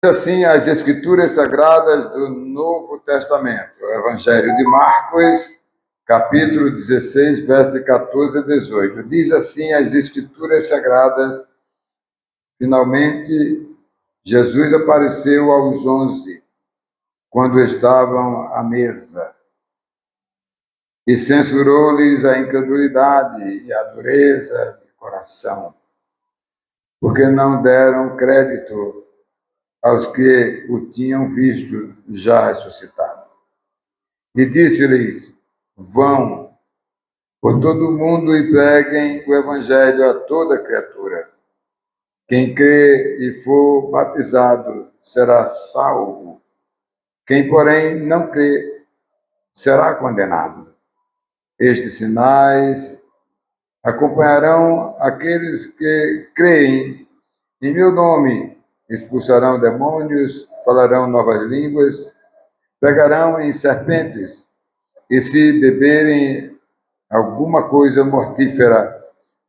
Assim, as Escrituras Sagradas do Novo Testamento, o Evangelho de Marcos, capítulo 16, versos 14 a 18. Diz assim as Escrituras Sagradas: finalmente, Jesus apareceu aos 11, quando estavam à mesa, e censurou-lhes a incredulidade e a dureza de coração, porque não deram crédito aos que o tinham visto já ressuscitado. E disse-lhes: vão por todo o mundo e preguem o evangelho a toda criatura. Quem crê e for batizado será salvo. Quem, porém, não crê será condenado. Estes sinais acompanharão aqueles que creem em meu nome. Expulsarão demônios, falarão novas línguas, pegarão em serpentes, e se beberem alguma coisa mortífera,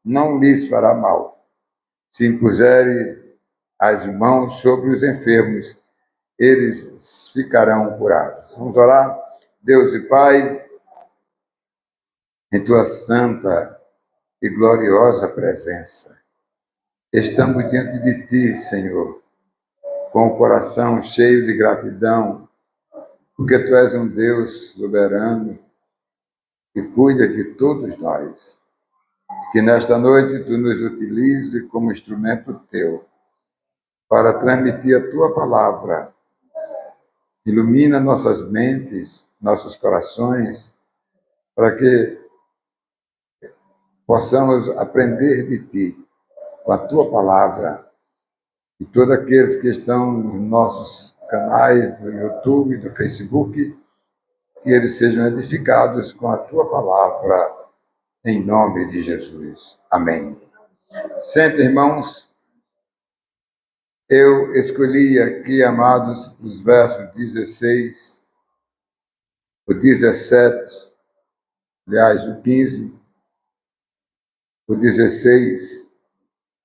não lhes fará mal. Se impuserem as mãos sobre os enfermos, eles ficarão curados. Vamos orar? Deus e Pai, em tua santa e gloriosa presença, estamos diante de ti, Senhor, com o coração cheio de gratidão, porque tu és um Deus soberano que cuida de todos nós. Que nesta noite tu nos utilize como instrumento teu para transmitir a tua palavra. Ilumina nossas mentes, nossos corações, para que possamos aprender de ti com a tua palavra. E todos aqueles que estão nos nossos canais do YouTube, do Facebook, que eles sejam edificados com a tua palavra, em nome de Jesus. Amém. Sente, irmãos. Eu escolhi aqui, amados, os versos 16, o 17, aliás, o 15, o 16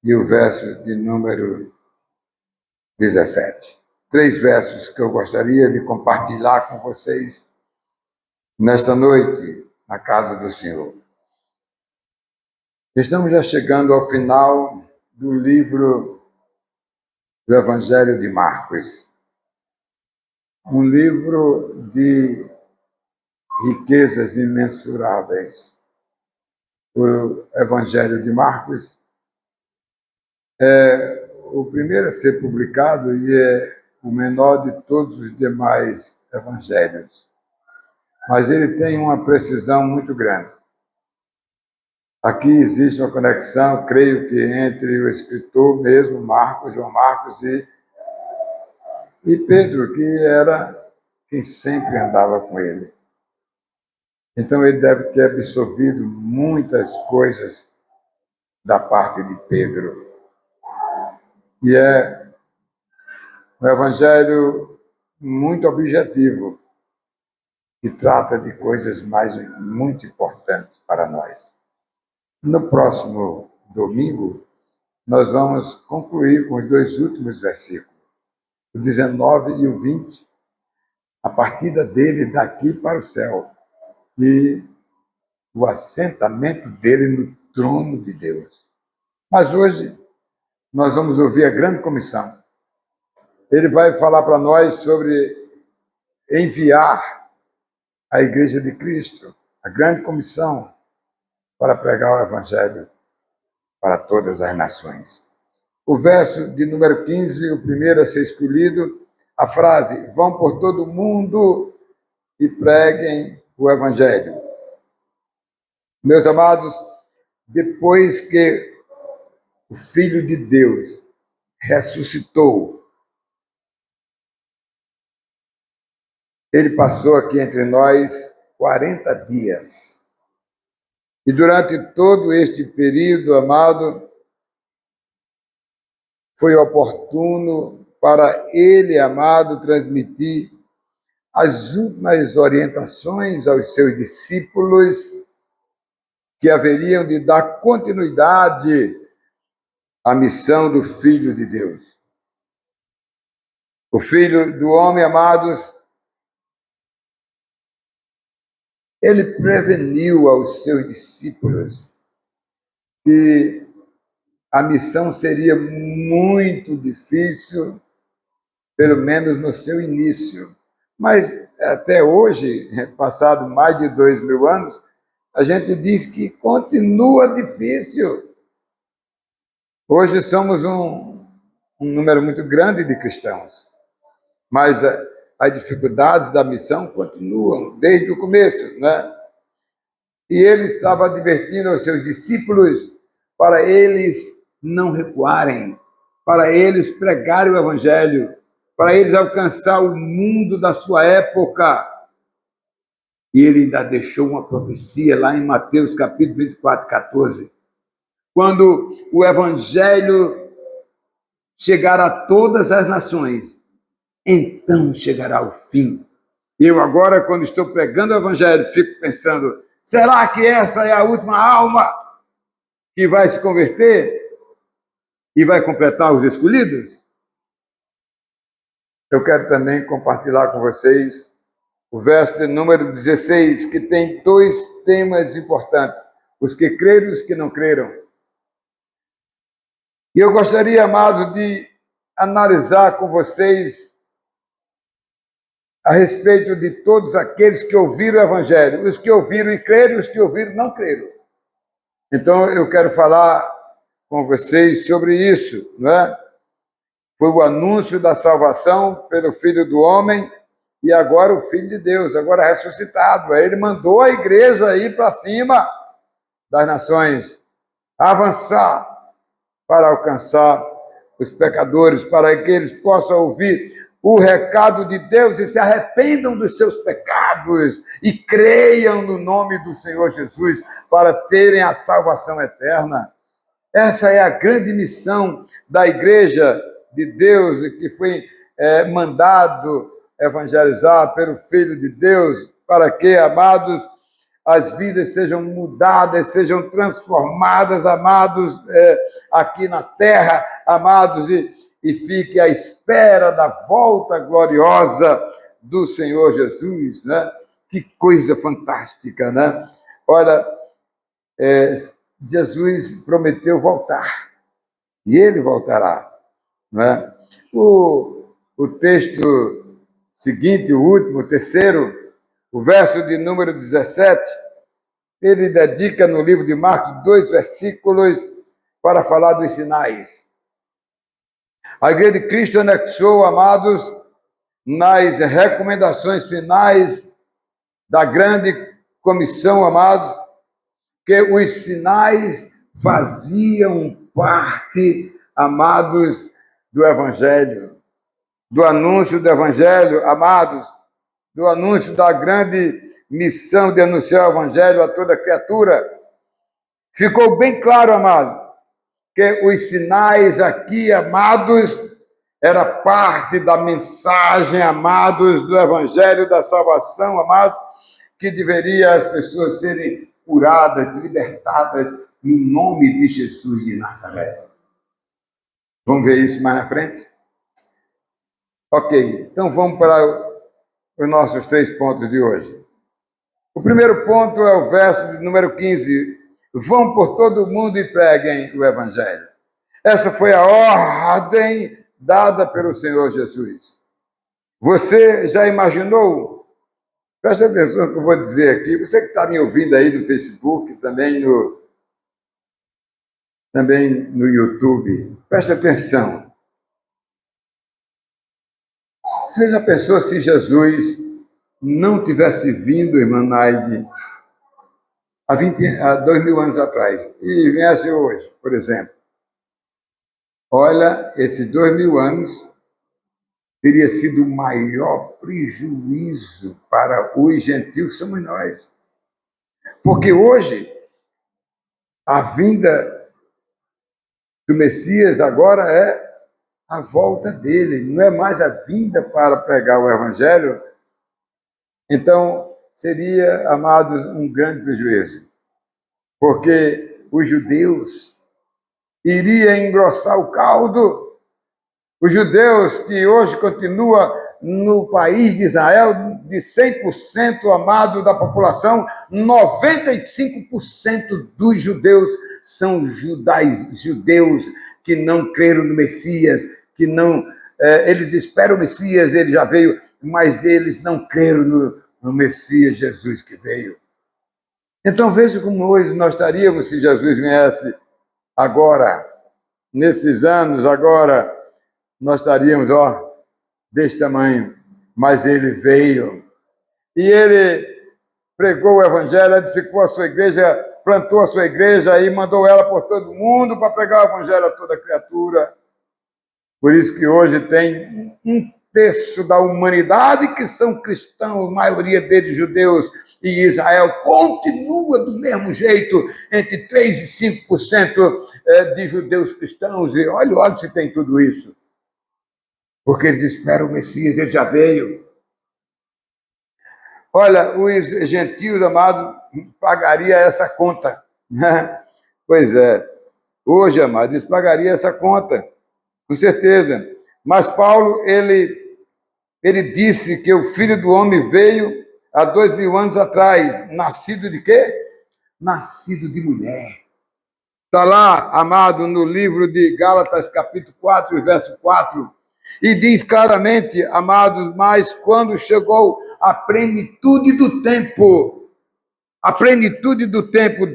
e o verso de número 17. 3 versos que eu gostaria de compartilhar com vocês nesta noite, na casa do Senhor. Estamos já chegando ao final do livro do Evangelho de Marcos. Um livro de riquezas imensuráveis. O Evangelho de Marcos é o primeiro a ser publicado e é o menor de todos os demais evangelhos. Mas ele tem uma precisão muito grande. Aqui existe uma conexão, creio que entre o escritor mesmo, Marcos, João Marcos e Pedro, que era quem sempre andava com ele. Então ele deve ter absorvido muitas coisas da parte de Pedro. E é um evangelho muito objetivo, que trata de coisas muito importantes para nós. No próximo domingo, nós vamos concluir com os 2 últimos versículos, o 19 e o 20, a partida dele daqui para o céu e o assentamento dele no trono de Deus. Mas hoje nós vamos ouvir a grande comissão. Ele vai falar para nós sobre enviar a Igreja de Cristo, a grande comissão, para pregar o Evangelho para todas as nações. O verso de número 15, o primeiro a ser escolhido, a frase: vão por todo o mundo e preguem o Evangelho. Meus amados, depois que o Filho de Deus ressuscitou, ele passou aqui entre nós 40 dias. E durante todo este período, amado, foi oportuno para ele, amado, transmitir as últimas orientações aos seus discípulos, que haveriam de dar continuidade à missão do Filho de Deus. O Filho do Homem, amados, ele preveniu aos seus discípulos que a missão seria muito difícil, pelo menos no seu início. Mas até hoje, passado mais de 2000 anos, a gente diz que continua difícil. Hoje somos um número muito grande de cristãos, mas as dificuldades da missão continuam desde o começo, né? E ele estava advertindo aos seus discípulos para eles não recuarem, para eles pregarem o evangelho, para eles alcançar o mundo da sua época. E ele ainda deixou uma profecia lá em Mateus capítulo 24, 14. Quando o evangelho chegar a todas as nações, então chegará o fim. Eu agora, quando estou pregando o evangelho, fico pensando, será que essa é a última alma que vai se converter e vai completar os escolhidos? Eu quero também compartilhar com vocês o verso de número 16, que tem dois temas importantes, os que creram e os que não creram. E eu gostaria, amados, de analisar com vocês a respeito de todos aqueles que ouviram o evangelho, os que ouviram e creram e os que ouviram e não creram. Então, eu quero falar com vocês sobre isso, né? Foi o anúncio da salvação pelo Filho do Homem e agora o Filho de Deus, agora ressuscitado. Ele mandou a igreja ir para cima das nações, avançar para alcançar os pecadores, para que eles possam ouvir o recado de Deus e se arrependam dos seus pecados e creiam no nome do Senhor Jesus para terem a salvação eterna. Essa é a grande missão da igreja de Deus, que foi mandado evangelizar pelo Filho de Deus, para que, amados, as vidas sejam mudadas, sejam transformadas, amados, aqui na terra, amados, e fique à espera da volta gloriosa do Senhor Jesus, né? Que coisa fantástica, né? Olha, Jesus prometeu voltar, e ele voltará, né? O texto seguinte, o último, o terceiro, o verso de número 17, ele dedica no livro de Marcos 2 versículos para falar dos sinais. A Igreja de Cristo anexou, amados, nas recomendações finais da grande comissão, amados, que os sinais faziam parte, amados, do Evangelho, do anúncio do Evangelho, amados, do anúncio da grande missão de anunciar o Evangelho a toda criatura. Ficou bem claro, amados, que os sinais aqui, amados, era parte da mensagem, amados, do Evangelho da salvação, amados, que deveria as pessoas serem curadas, libertadas, no nome de Jesus de Nazaré. Vamos ver isso mais na frente? Ok, então vamos para os nossos 3 pontos de hoje. O primeiro ponto é o verso de número 15. Vão por todo o mundo e preguem o Evangelho. Essa foi a ordem dada pelo Senhor Jesus. Você já imaginou? Preste atenção no que eu vou dizer aqui. Você que está me ouvindo aí no Facebook, também no YouTube, preste atenção. Você já pensou se Jesus não tivesse vindo, irmã Naide, há 2000 anos atrás, e viesse hoje, por exemplo? Olha, esses 2000 anos teria sido o maior prejuízo para os gentios que somos nós. Porque hoje, a vinda do Messias agora é a volta dele, não é mais a vinda para pregar o Evangelho. Então, seria, amados, um grande prejuízo, porque os judeus iriam engrossar o caldo Os judeus que hoje continuam no país de Israel, de 100% amado da população, 95% dos judeus são judeus que não creram no Messias, que não, eles esperam o Messias, ele já veio, mas eles não creram no Messias Jesus que veio. Então veja como hoje nós estaríamos se Jesus viesse agora, nesses anos, agora nós estaríamos, deste tamanho. Mas ele veio e ele pregou o evangelho, edificou a sua igreja, plantou a sua igreja e mandou ela por todo mundo para pregar o evangelho a toda criatura. Por isso que hoje tem um terço da humanidade que são cristãos, a maioria deles judeus, e Israel continua do mesmo jeito, entre 3% e 5% de judeus cristãos. E olha se tem tudo isso. Porque eles esperam o Messias, ele já veio. Olha, os gentios, amados, pagaria essa conta. Pois é. Hoje, amados, eles pagariam essa conta, com certeza. Mas Paulo, ele disse que o Filho do Homem veio há 2000 anos atrás. Nascido de quê? Nascido de mulher. Está lá, amado, no livro de Gálatas, capítulo 4, verso 4. E diz claramente, amados, mas quando chegou a plenitude do tempo,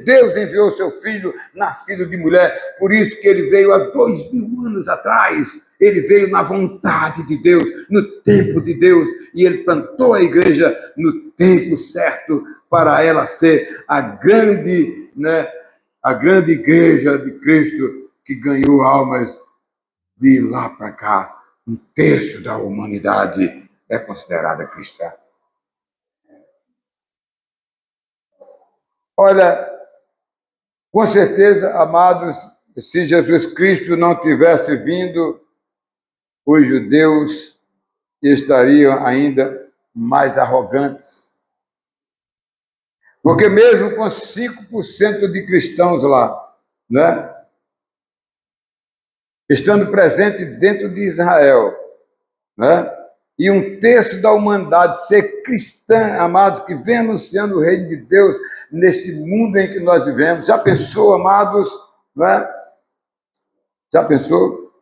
Deus enviou seu Filho, nascido de mulher. Por isso que ele veio há 2000 anos atrás. Ele veio na vontade de Deus, no tempo de Deus, e ele plantou a igreja no tempo certo para ela ser a grande igreja de Cristo que ganhou almas de lá para cá. Um terço da humanidade é considerada cristã. Olha, com certeza, amados, se Jesus Cristo não tivesse vindo, os judeus estariam ainda mais arrogantes. Porque mesmo com 5% de cristãos lá, né? Estando presente dentro de Israel, né? E um terço da humanidade ser cristã, amados, que vem anunciando o reino de Deus neste mundo em que nós vivemos. Já pensou, amados, né? Já pensou?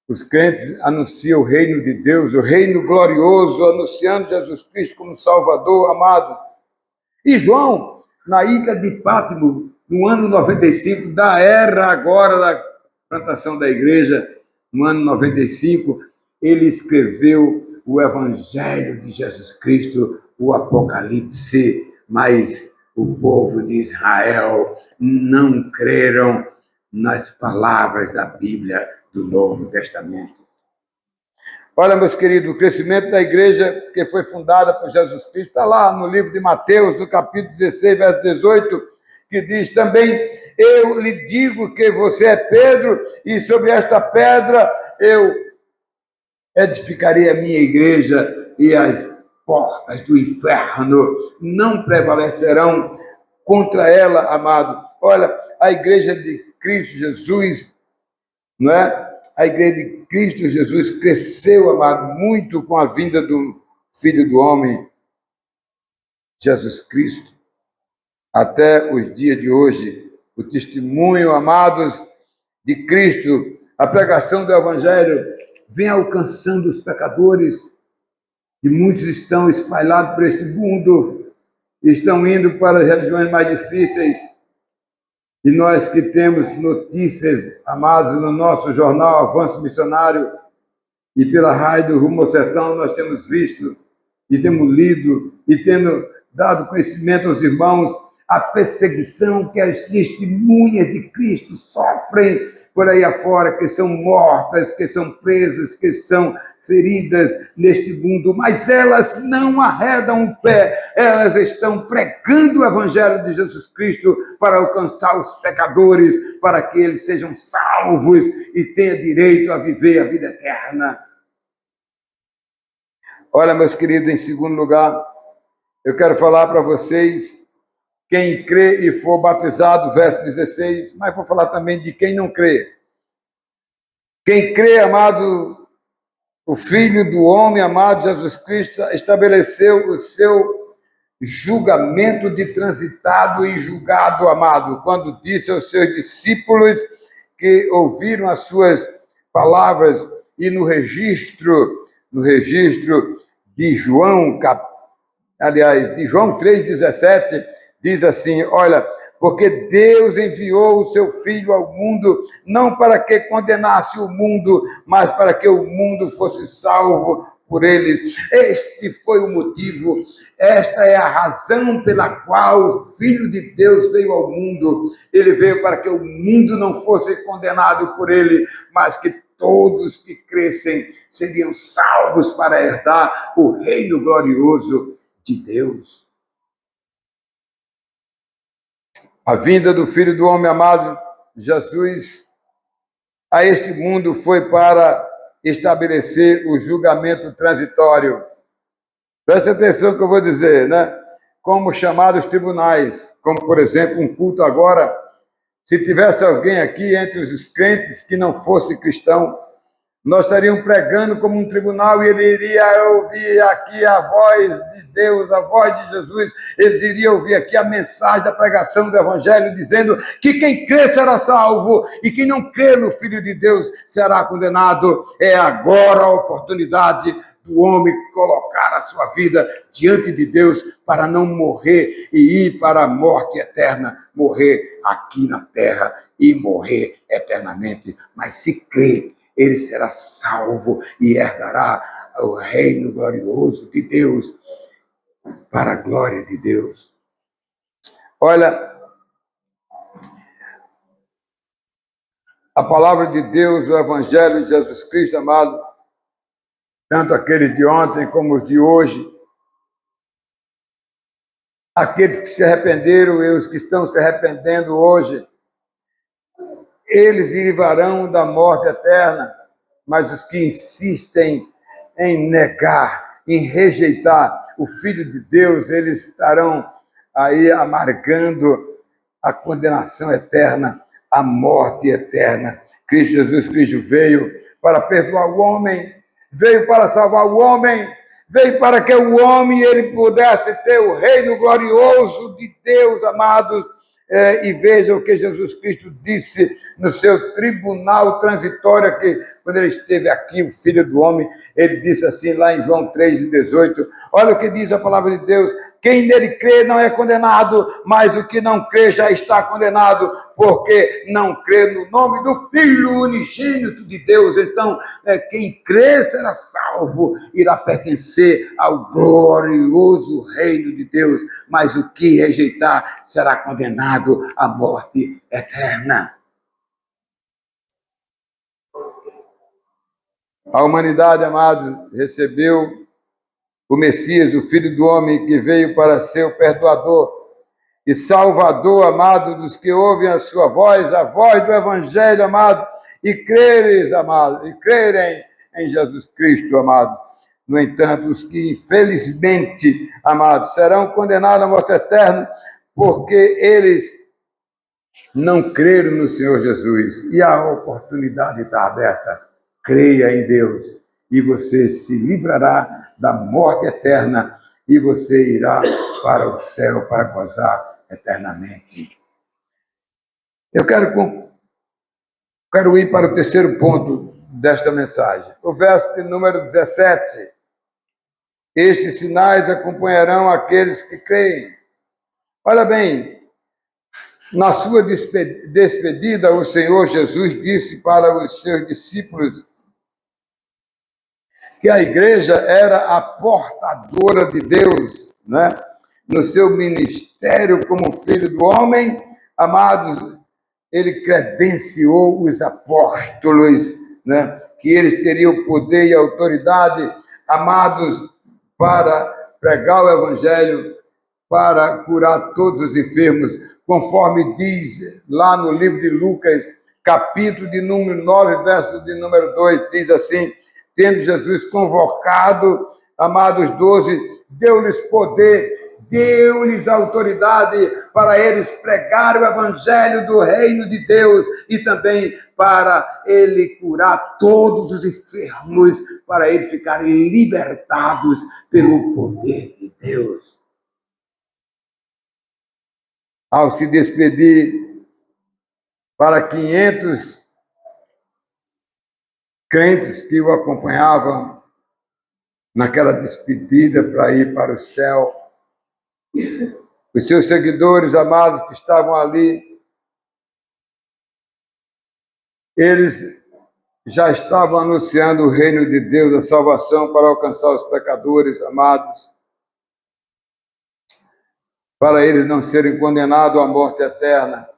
Os crentes anunciam o reino de Deus, o reino glorioso, anunciando Jesus Cristo como Salvador, amados. E João, na ilha de Pátimo, no ano 95, da era agora da plantação da igreja, no ano 95, ele escreveu o Evangelho de Jesus Cristo, o Apocalipse, mas o povo de Israel não creram nas palavras da Bíblia do Novo Testamento. Olha, meus queridos, o crescimento da igreja que foi fundada por Jesus Cristo está lá no livro de Mateus, no capítulo 16, verso 18, que diz também: eu lhe digo que você é Pedro, e sobre esta pedra eu edificarei a minha igreja, e as portas do inferno não prevalecerão contra ela, amado. Olha, a igreja de Cristo Jesus, não é? A igreja de Cristo Jesus cresceu, amado, muito com a vinda do Filho do Homem, Jesus Cristo. Até os dias de hoje, o testemunho, amados, de Cristo, a pregação do Evangelho, vem alcançando os pecadores, e muitos estão espalhados por este mundo, estão indo para as regiões mais difíceis. E nós que temos notícias, amados, no nosso jornal Avanço Missionário e pela rádio Rumo ao Sertão, nós temos visto e temos lido e temos dado conhecimento aos irmãos a perseguição que as testemunhas de Cristo sofrem por aí afora, que são mortas, que são presas, que são feridas neste mundo, mas elas não arredam o pé, elas estão pregando o Evangelho de Jesus Cristo para alcançar os pecadores, para que eles sejam salvos e tenham direito a viver a vida eterna. Olha, meus queridos, em segundo lugar, eu quero falar para vocês, quem crê e for batizado, verso 16, mas vou falar também de quem não crê. Quem crê, amado, o Filho do homem, amado Jesus Cristo, estabeleceu o seu julgamento de transitado e julgado, amado, quando disse aos seus discípulos que ouviram as suas palavras, e no registro de João, de João 3,17, diz assim: olha, porque Deus enviou o seu Filho ao mundo, não para que condenasse o mundo, mas para que o mundo fosse salvo por ele. Este foi o motivo, esta é a razão pela qual o Filho de Deus veio ao mundo. Ele veio para que o mundo não fosse condenado por ele, mas que todos que crescem seriam salvos para herdar o reino glorioso de Deus. A vinda do Filho do homem amado, Jesus, a este mundo foi para estabelecer o julgamento transitório. Preste atenção que eu vou dizer, né? Como chamados tribunais, como, por exemplo, um culto agora. Se tivesse alguém aqui entre os crentes que não fosse cristão, nós estaríamos pregando como um tribunal e ele iria ouvir aqui a voz de Deus, a voz de Jesus. Eles iriam ouvir aqui a mensagem da pregação do Evangelho, dizendo que quem crê será salvo e quem não crê no Filho de Deus será condenado. É agora a oportunidade do homem colocar a sua vida diante de Deus para não morrer e ir para a morte eterna, morrer aqui na terra e morrer eternamente. Mas se crê, ele será salvo e herdará o reino glorioso de Deus, para a glória de Deus. Olha, a palavra de Deus, o Evangelho de Jesus Cristo, amado, tanto aqueles de ontem como os de hoje, aqueles que se arrependeram e os que estão se arrependendo hoje, eles livrarão da morte eterna, mas os que insistem em negar, em rejeitar o Filho de Deus, eles estarão aí amargando a condenação eterna, a morte eterna. Cristo Jesus Cristo veio para perdoar o homem, veio para salvar o homem, veio para que o homem ele pudesse ter o reino glorioso de Deus, amados. E veja o que Jesus Cristo disse no seu tribunal transitório, que quando ele esteve aqui, o Filho do Homem, ele disse assim lá em João 3,18, olha o que diz a palavra de Deus: quem nele crê não é condenado, mas o que não crê já está condenado, porque não crê no nome do Filho unigênito de Deus. Então, quem crê será salvo, irá pertencer ao glorioso reino de Deus, mas o que rejeitar será condenado à morte eterna. A humanidade, amado, recebeu o Messias, o Filho do Homem, que veio para ser o perdoador e salvador, amado, dos que ouvem a sua voz, a voz do Evangelho, amado, e creres, amado, e crerem em Jesus Cristo, amado. No entanto, os que, infelizmente, amados, serão condenados à morte eterna, porque eles não creram no Senhor Jesus. E a oportunidade está aberta. Creia em Deus e você se livrará da morte eterna e você irá para o céu para gozar eternamente. Eu quero ir para o terceiro ponto desta mensagem. O verso de número 17. Estes sinais acompanharão aqueles que creem. Olha bem, na sua despedida, o Senhor Jesus disse para os seus discípulos que a igreja era a portadora de Deus, né? No seu ministério como filho do homem, amados, ele credenciou os apóstolos, né? Que eles teriam poder e autoridade, amados, para pregar o evangelho, para curar todos os enfermos, conforme diz lá no livro de Lucas, capítulo de número 9, verso de número 2, diz assim: tendo Jesus convocado, amados 12, deu-lhes poder deu-lhes autoridade para eles pregarem o evangelho do reino de Deus e também para ele curar todos os enfermos, para eles ficarem libertados pelo poder de Deus. Ao se despedir para 500 crentes que o acompanhavam naquela despedida para ir para o céu, os seus seguidores amados que estavam ali, eles já estavam anunciando o reino de Deus, a salvação para alcançar os pecadores amados, para eles não serem condenados à morte eterna.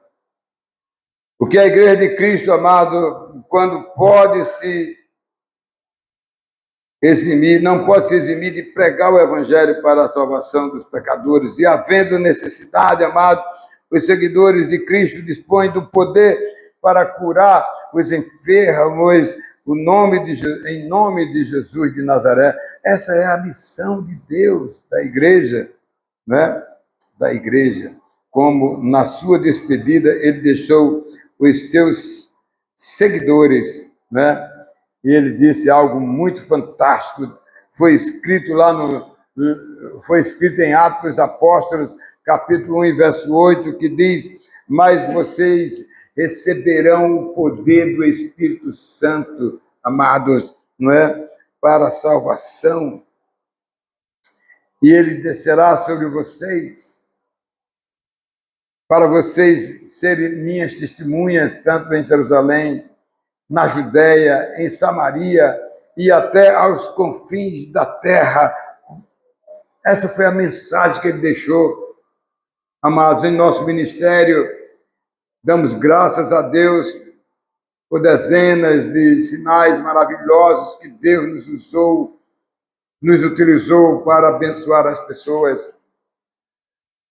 Porque a igreja de Cristo, amado, quando pode se eximir, não pode se eximir de pregar o evangelho para a salvação dos pecadores. E havendo necessidade, amado, os seguidores de Cristo dispõem do poder para curar os enfermos em nome de Jesus de Nazaré. Essa é a missão de Deus, da igreja, né? Da igreja. Como na sua despedida ele deixou os seus seguidores, né? E ele disse algo muito fantástico. Foi escrito em Atos dos Apóstolos, capítulo 1, verso 8, que diz: mas vocês receberão o poder do Espírito Santo, amados, não é? Para a salvação. E ele descerá sobre vocês, para vocês serem minhas testemunhas, tanto em Jerusalém, na Judéia, em Samaria e até aos confins da terra. Essa foi a mensagem que ele deixou. Amados, em nosso ministério, damos graças a Deus por dezenas de sinais maravilhosos que Deus nos utilizou para abençoar as pessoas.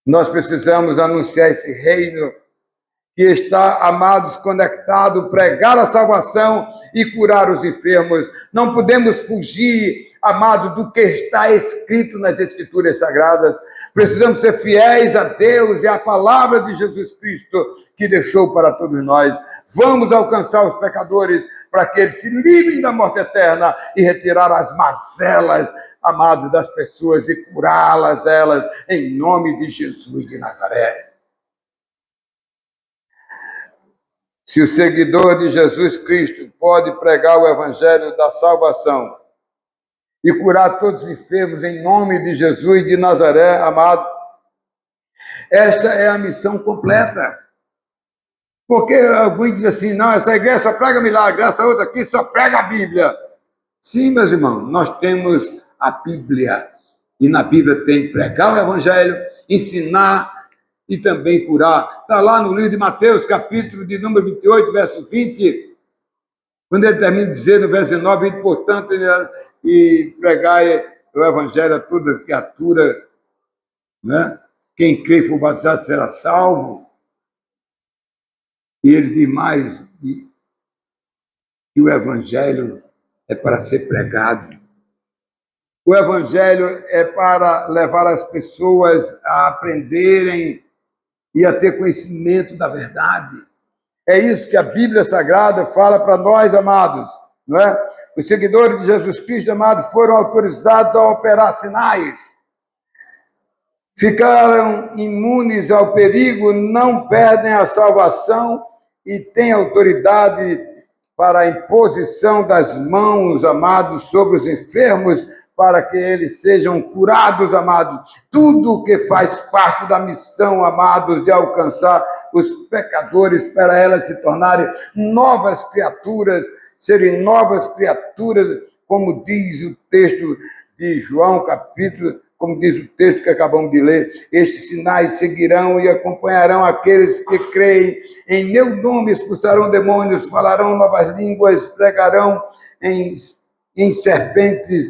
Nós precisamos anunciar esse reino que está, amados, conectado, pregar a salvação e curar os enfermos. Não podemos fugir, amados, do que está escrito nas Escrituras Sagradas. Precisamos ser fiéis a Deus e à palavra de Jesus Cristo que deixou para todos nós. Vamos alcançar os pecadores para que eles se livrem da morte eterna e retirar as mazelas, amados, das pessoas e curá-las, elas, em nome de Jesus de Nazaré. Se o seguidor de Jesus Cristo pode pregar o evangelho da salvação e curar todos os enfermos em nome de Jesus de Nazaré, amado, esta é a missão completa. Porque alguns dizem assim: não, essa igreja só prega milagre, essa outra aqui só prega a Bíblia. Sim, meus irmãos, nós temos a Bíblia. E na Bíblia tem pregar o evangelho, ensinar e também curar. Está lá no livro de Mateus, capítulo de número 28, verso 20, quando ele termina de dizer no verso 9, portanto, e pregar o evangelho a toda as criaturas, né? Quem crê e for batizado será salvo. E ele diz mais que o evangelho é para ser pregado. O evangelho é para levar as pessoas a aprenderem e a ter conhecimento da verdade. É isso que a Bíblia Sagrada fala para nós, amados, não é? Os seguidores de Jesus Cristo, amados, foram autorizados a operar sinais. Ficaram imunes ao perigo, não perdem a salvação e têm autoridade para a imposição das mãos, amados, sobre os enfermos, para que eles sejam curados, amados. Tudo que faz parte da missão, amados, de alcançar os pecadores, para elas se tornarem novas criaturas, serem novas criaturas, como diz o texto de João, como diz o texto que acabamos de ler: estes sinais seguirão e acompanharão aqueles que creem. Em meu nome expulsarão demônios, falarão novas línguas, pregarão em serpentes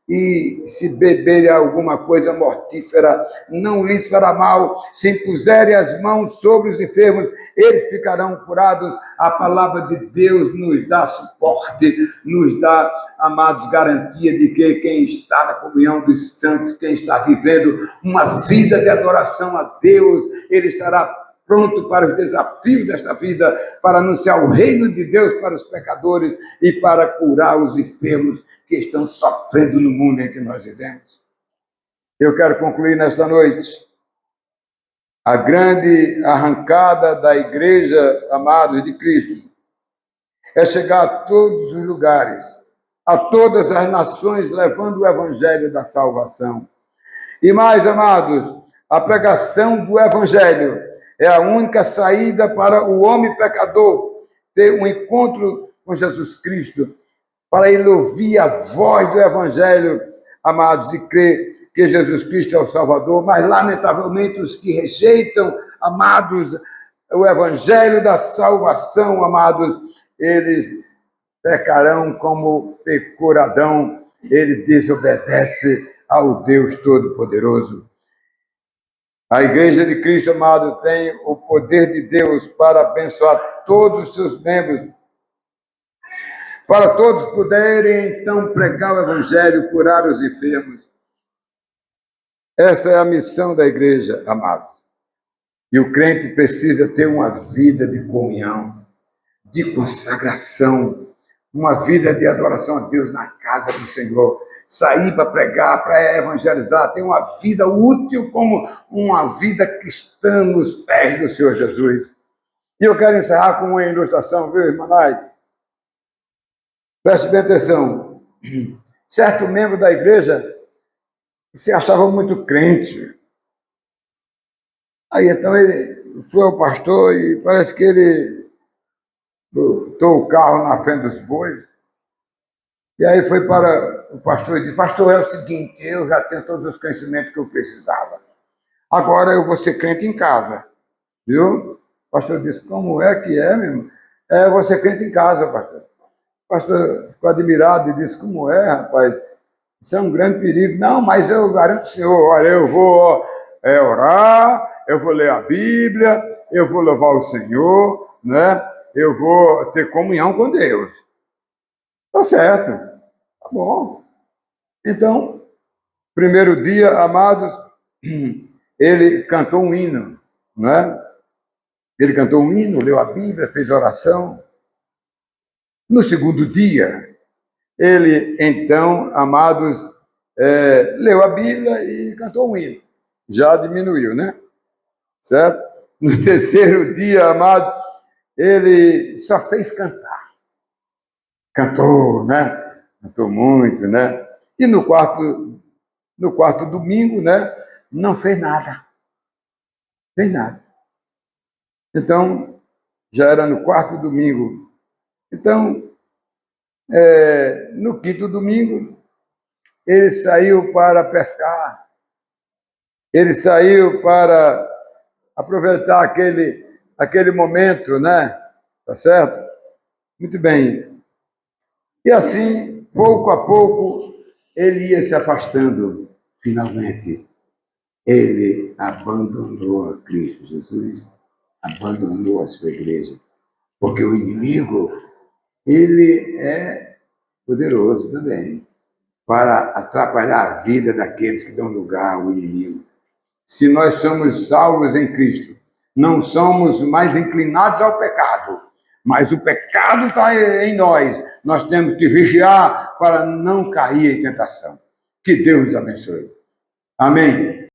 e se beberem alguma coisa mortífera, não lhes fará mal. Se impuserem as mãos sobre os enfermos, eles ficarão curados. A palavra de Deus nos dá suporte, nos dá, amados, garantia de que quem está na comunhão dos santos, quem está vivendo uma vida de adoração a Deus, ele estará pronto para os desafios desta vida, para anunciar o reino de Deus para os pecadores e para curar os enfermos que estão sofrendo no mundo em que nós vivemos. Eu quero concluir nesta noite a grande arrancada da igreja, amados de Cristo, é chegar a todos os lugares, a todas as nações, levando o evangelho da salvação. E mais, amados, a pregação do evangelho é a única saída para o homem pecador ter um encontro com Jesus Cristo, para ele ouvir a voz do evangelho, amados, e crer que Jesus Cristo é o Salvador. Mas, lamentavelmente, os que rejeitam, amados, o evangelho da salvação, amados, eles pecarão como pecou Adão, ele desobedece ao Deus Todo-Poderoso. A Igreja de Cristo, amado, tem o poder de Deus para abençoar todos os seus membros, para todos poderem, então, pregar o Evangelho, curar os enfermos. Essa é a missão da Igreja, amados. E o crente precisa ter uma vida de comunhão, de consagração, uma vida de adoração a Deus na casa do Senhor, sair para pregar, para evangelizar, ter uma vida útil como uma vida cristã nos pés do Senhor Jesus. E eu quero encerrar com uma ilustração, viu, irmãos? Preste bem atenção. Certo membro da igreja se achava muito crente. Aí então ele foi ao pastor e parece que ele botou o carro na frente dos bois. E aí foi para o pastor e disse: pastor, é o seguinte, eu já tenho todos os conhecimentos que eu precisava. Agora eu vou ser crente em casa. Viu? O pastor disse: como é que é, meu irmão? Eu vou ser crente em casa, pastor. O pastor ficou admirado e disse: como é, rapaz? Isso é um grande perigo. Não, mas eu garanto ao senhor, olha, eu vou orar, eu vou ler a Bíblia, eu vou louvar o Senhor, né? Eu vou ter comunhão com Deus. Tá certo, tá bom. Então, primeiro dia, amados, ele cantou um hino, né? Ele cantou um hino, leu a Bíblia, fez oração. No segundo dia, ele, então, amados, leu a Bíblia e cantou um hino. Já diminuiu, né? Certo? No terceiro dia, amado, ele só fez cantar. Cantou, né? Cantou muito, né? E no quarto domingo, né? Não fez nada. Fez nada. Então, já era no quarto domingo. Então, no quinto domingo, ele saiu para pescar. Ele saiu para aproveitar aquele momento, né? Tá certo? Muito bem. E assim, pouco a pouco, ele ia se afastando. Finalmente, ele abandonou a Cristo Jesus, abandonou a sua igreja. Porque o inimigo, ele é poderoso também para atrapalhar a vida daqueles que dão lugar ao inimigo. Se nós somos salvos em Cristo, não somos mais inclinados ao pecado, mas o pecado está em nós. Nós temos que vigiar para não cair em tentação. Que Deus nos abençoe. Amém.